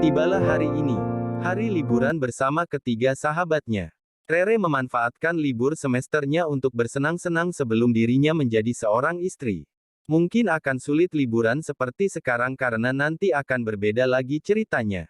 Tibalah hari ini, hari liburan bersama ketiga sahabatnya. Rere memanfaatkan libur semesternya untuk bersenang-senang sebelum dirinya menjadi seorang istri. Mungkin akan sulit liburan seperti sekarang karena nanti akan berbeda lagi ceritanya.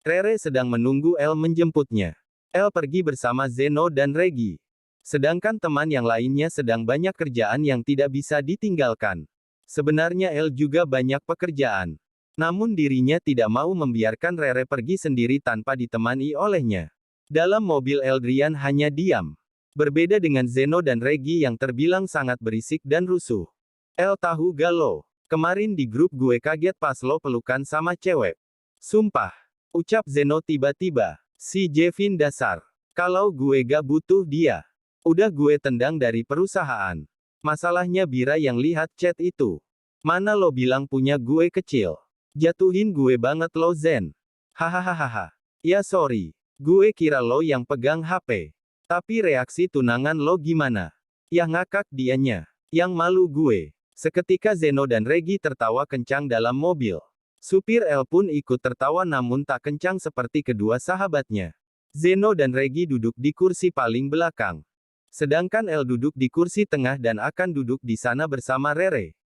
Rere sedang menunggu El menjemputnya. El pergi bersama Zeno dan Regi. Sedangkan teman yang lainnya sedang banyak kerjaan yang tidak bisa ditinggalkan. Sebenarnya El juga banyak pekerjaan. Namun dirinya tidak mau membiarkan Rere pergi sendiri tanpa ditemani olehnya. Dalam mobil Eldrian hanya diam. Berbeda dengan Zeno dan Regi yang terbilang sangat berisik dan rusuh. El tahu gak lo? Kemarin di grup gue kaget pas lo pelukan sama cewek. Sumpah. Ucap Zeno tiba-tiba. Si Jevin dasar. Kalau gue gak butuh dia. Udah gue tendang dari perusahaan. Masalahnya Bira yang lihat chat itu. Mana lo bilang punya gue kecil? Jatuhin gue banget lo Zen. Hahaha. Ya sorry. Gue kira lo yang pegang HP. Tapi reaksi tunangan lo gimana? Ya ngakak dianya. Yang malu gue. Seketika Zeno dan Regi tertawa kencang dalam mobil. Supir El pun ikut tertawa namun tak kencang seperti kedua sahabatnya. Zeno dan Regi duduk di kursi paling belakang. Sedangkan El duduk di kursi tengah dan akan duduk di sana bersama Rere.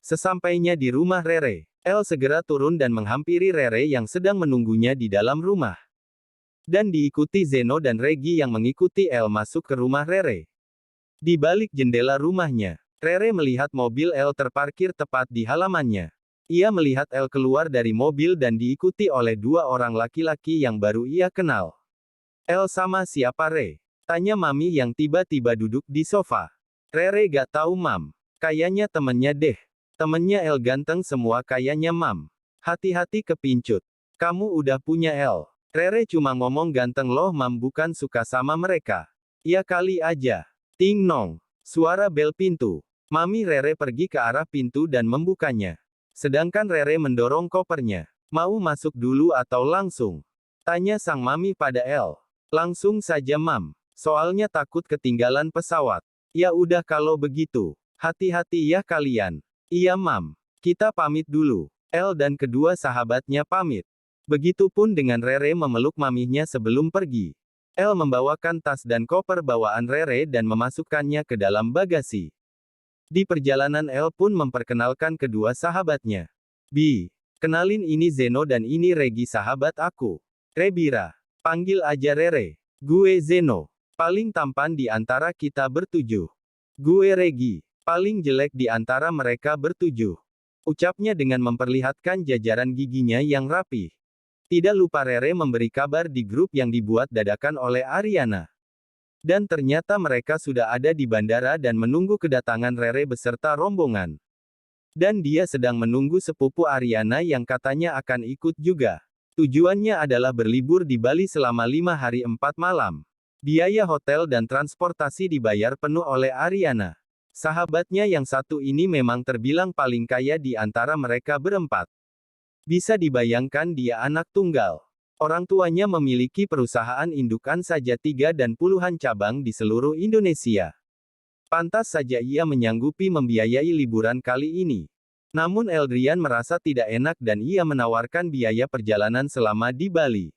Sesampainya di rumah Rere, El segera turun dan menghampiri Rere yang sedang menunggunya di dalam rumah. Dan diikuti Zeno dan Regi yang mengikuti El masuk ke rumah Rere. Di balik jendela rumahnya, Rere melihat mobil El terparkir tepat di halamannya. Ia melihat El keluar dari mobil dan diikuti oleh dua orang laki-laki yang baru ia kenal. El sama siapa Re? Tanya Mami yang tiba-tiba duduk di sofa. Rere gak tahu Mam. Kayaknya temennya deh. Temennya El ganteng semua kayaknya Mam. Hati-hati kepincut. Kamu udah punya El. Rere cuma ngomong ganteng loh Mam bukan suka sama mereka. Ya kali aja. Ting nong. Suara bel pintu. Mami Rere pergi ke arah pintu dan membukanya. Sedangkan Rere mendorong kopernya. Mau masuk dulu atau langsung? Tanya sang Mami pada El. Langsung saja Mam. Soalnya takut ketinggalan pesawat. Ya udah kalau begitu. Hati-hati ya kalian. Iya Mam. Kita pamit dulu. El dan kedua sahabatnya pamit. Begitupun dengan Rere memeluk maminya sebelum pergi. El membawakan tas dan koper bawaan Rere dan memasukkannya ke dalam bagasi. Di perjalanan El pun memperkenalkan kedua sahabatnya. Bi, kenalin ini Zeno dan ini Regi sahabat aku. Rebira. Panggil aja Rere. Gue Zeno. Paling tampan di antara kita bertujuh. Gue Regi. Paling jelek di antara mereka bertujuh. Ucapnya dengan memperlihatkan jajaran giginya yang rapi. Tidak lupa Rere memberi kabar di grup yang dibuat dadakan oleh Ariana. Dan ternyata mereka sudah ada di bandara dan menunggu kedatangan Rere beserta rombongan. Dan dia sedang menunggu sepupu Ariana yang katanya akan ikut juga. Tujuannya adalah berlibur di Bali selama 5 hari 4 malam. Biaya hotel dan transportasi dibayar penuh oleh Ariana. Sahabatnya yang satu ini memang terbilang paling kaya di antara mereka berempat. Bisa dibayangkan dia anak tunggal. Orang tuanya memiliki perusahaan indukan saja 3 dan puluhan cabang di seluruh Indonesia. Pantas saja ia menyanggupi membiayai liburan kali ini. Namun Eldrian merasa tidak enak dan ia menawarkan biaya perjalanan selama di Bali.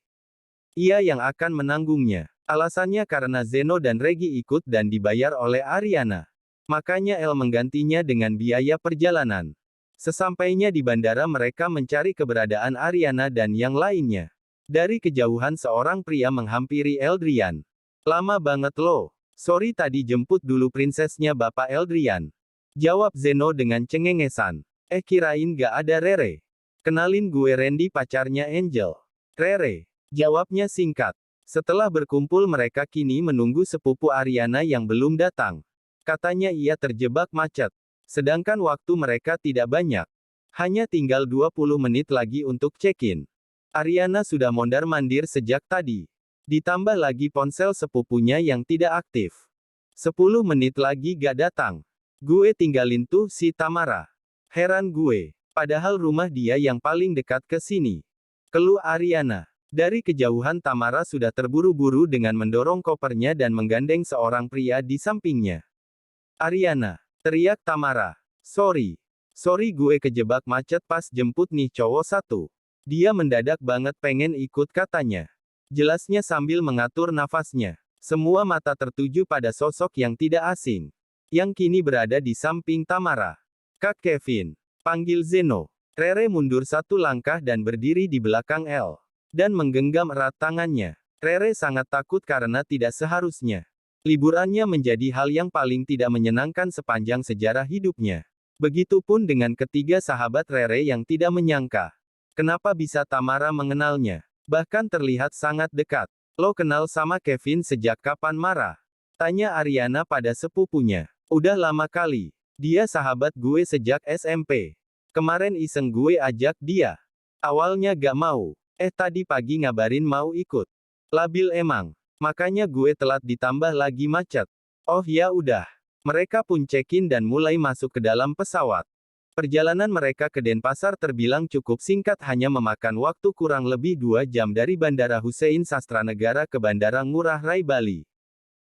Ia yang akan menanggungnya. Alasannya karena Zeno dan Regi ikut dan dibayar oleh Ariana. Makanya El menggantinya dengan biaya perjalanan. Sesampainya di bandara mereka mencari keberadaan Ariana dan yang lainnya. Dari kejauhan seorang pria menghampiri Eldrian. Lama banget lo. Sorry tadi jemput dulu prinsesnya Bapak Eldrian. Jawab Zeno dengan cengengesan. Kirain gak ada Rere. Kenalin gue Randy pacarnya Angel. Rere. Jawabnya singkat. Setelah berkumpul mereka kini menunggu sepupu Ariana yang belum datang. Katanya ia terjebak macet. Sedangkan waktu mereka tidak banyak. Hanya tinggal 20 menit lagi untuk check-in. Ariana sudah mondar-mandir sejak tadi. Ditambah lagi ponsel sepupunya yang tidak aktif. 10 menit lagi gak datang. Gue tinggalin tuh si Tamara. Heran gue. Padahal rumah dia yang paling dekat ke sini. Keluh Ariana. Dari kejauhan Tamara sudah terburu-buru dengan mendorong kopernya dan menggandeng seorang pria di sampingnya. Ariana, teriak Tamara. Sorry gue kejebak macet pas jemput nih cowok satu. Dia mendadak banget pengen ikut katanya. Jelasnya sambil mengatur nafasnya. Semua mata tertuju pada sosok yang tidak asing. Yang kini berada di samping Tamara. Kak Kevin. Panggil Zeno. Rere mundur satu langkah dan berdiri di belakang El. Dan menggenggam erat tangannya. Rere sangat takut karena tidak seharusnya. Liburannya menjadi hal yang paling tidak menyenangkan sepanjang sejarah hidupnya. Begitupun dengan ketiga sahabat Rere yang tidak menyangka. Kenapa bisa Tamara mengenalnya? Bahkan terlihat sangat dekat. Lo kenal sama Kevin sejak kapan, Mara? Tanya Ariana pada sepupunya. Udah lama kali. Dia sahabat gue sejak SMP. Kemarin iseng gue ajak dia. Awalnya gak mau. Tadi pagi ngabarin mau ikut. Labil emang. Makanya gue telat ditambah lagi macet. Oh ya udah. Mereka pun check-in dan mulai masuk ke dalam pesawat. Perjalanan mereka ke Denpasar terbilang cukup singkat, hanya memakan waktu kurang lebih 2 jam dari Bandara Hussein Sastranegara ke Bandara Ngurah Rai Bali.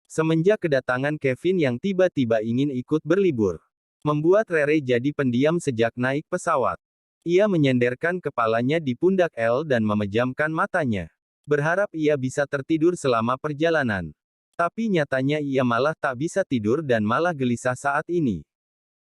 Semenjak kedatangan Kevin yang tiba-tiba ingin ikut berlibur, membuat Rere jadi pendiam sejak naik pesawat. Ia menyenderkan kepalanya di pundak El dan memejamkan matanya. Berharap ia bisa tertidur selama perjalanan. Tapi nyatanya ia malah tak bisa tidur dan malah gelisah saat ini.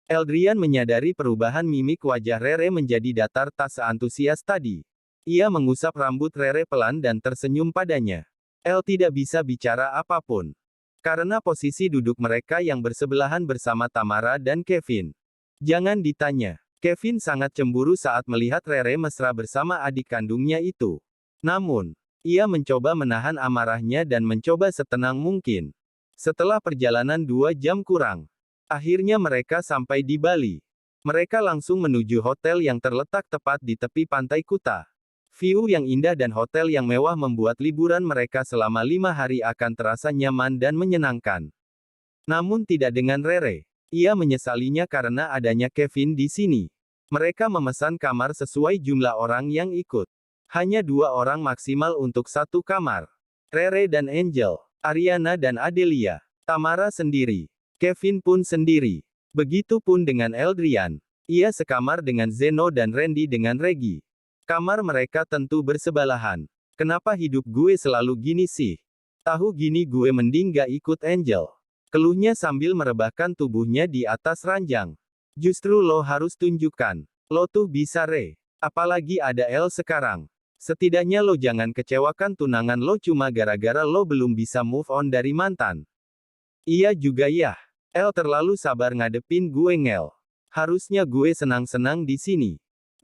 Eldrian menyadari perubahan mimik wajah Rere menjadi datar tak seantusias tadi. Ia mengusap rambut Rere pelan dan tersenyum padanya. El tidak bisa bicara apapun. Karena posisi duduk mereka yang bersebelahan bersama Tamara dan Kevin. Jangan ditanya. Kevin sangat cemburu saat melihat Rere mesra bersama adik kandungnya itu. Namun, ia mencoba menahan amarahnya dan mencoba setenang mungkin. Setelah perjalanan 2 jam kurang, akhirnya mereka sampai di Bali. Mereka langsung menuju hotel yang terletak tepat di tepi pantai Kuta. View yang indah dan hotel yang mewah membuat liburan mereka selama 5 hari akan terasa nyaman dan menyenangkan. Namun tidak dengan Rere. Ia menyesalinya karena adanya Kevin di sini. Mereka memesan kamar sesuai jumlah orang yang ikut. Hanya 2 orang maksimal untuk satu kamar. Rere dan Angel, Ariana dan Adelia, Tamara sendiri. Kevin pun sendiri. Begitupun dengan Eldrian. Ia sekamar dengan Zeno dan Randy dengan Reggie. Kamar mereka tentu bersebelahan. Kenapa hidup gue selalu gini sih? Tahu gini gue mending gak ikut Angel. Keluhnya sambil merebahkan tubuhnya di atas ranjang. Justru lo harus tunjukkan. Lo tuh bisa, Re. Apalagi ada El sekarang. Setidaknya lo jangan kecewakan tunangan lo cuma gara-gara lo belum bisa move on dari mantan. Iya juga ya. El terlalu sabar ngadepin gue, Ngel. Harusnya gue senang-senang di sini.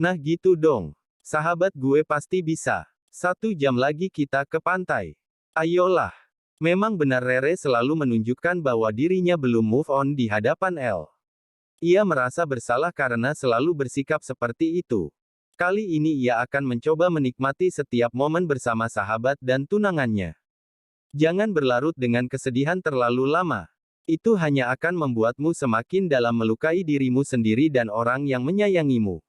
Nah gitu dong. Sahabat gue pasti bisa. 1 jam lagi kita ke pantai. Ayolah. Memang benar Rere selalu menunjukkan bahwa dirinya belum move on di hadapan El. Ia merasa bersalah karena selalu bersikap seperti itu. Kali ini ia akan mencoba menikmati setiap momen bersama sahabat dan tunangannya. Jangan berlarut dengan kesedihan terlalu lama. Itu hanya akan membuatmu semakin dalam melukai dirimu sendiri dan orang yang menyayangimu.